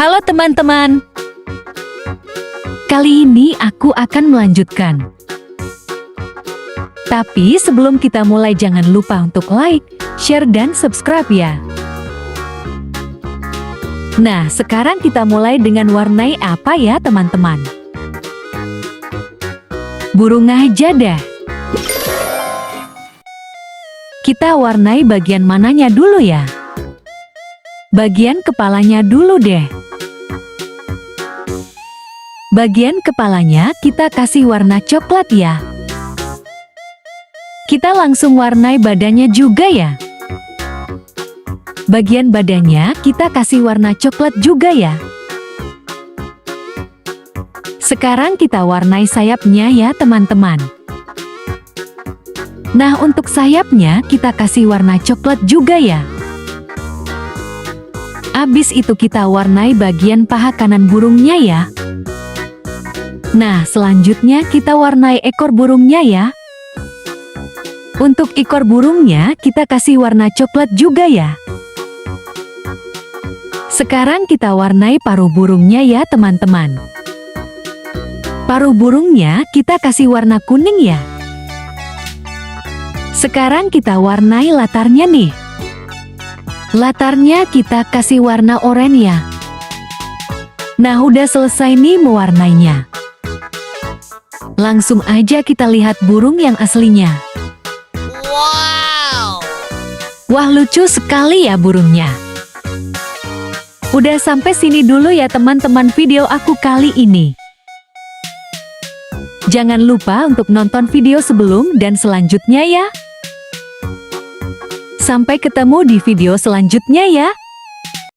Halo teman-teman. Kali ini aku akan melanjutkan. Tapi sebelum kita mulai jangan lupa untuk like, share dan subscribe ya. Nah, sekarang kita mulai dengan warnai apa ya teman-teman? Burung jadah. Kita warnai bagian mananya dulu ya? Bagian kepalanya dulu deh. Bagian kepalanya kita kasih warna coklat ya. Kita langsung warnai badannya juga ya. Bagian badannya kita kasih warna coklat juga ya. Sekarang kita warnai sayapnya ya teman-teman. Nah, untuk sayapnya kita kasih warna coklat juga ya. Abis itu kita warnai bagian paha kanan burungnya ya. Nah, selanjutnya kita warnai ekor burungnya ya. Untuk ekor burungnya kita kasih warna coklat juga ya. Sekarang kita warnai paruh burungnya ya teman-teman. Paruh burungnya kita kasih warna kuning ya. Sekarang kita warnai latarnya nih. Latarnya kita kasih warna oranye ya. Nah, udah selesai nih mewarnainya. Langsung aja kita lihat burung yang aslinya. Wow! Wah, lucu sekali ya burungnya. Udah sampai sini dulu ya teman-teman video aku kali ini. Jangan lupa untuk nonton video sebelum dan selanjutnya ya. Sampai ketemu di video selanjutnya ya.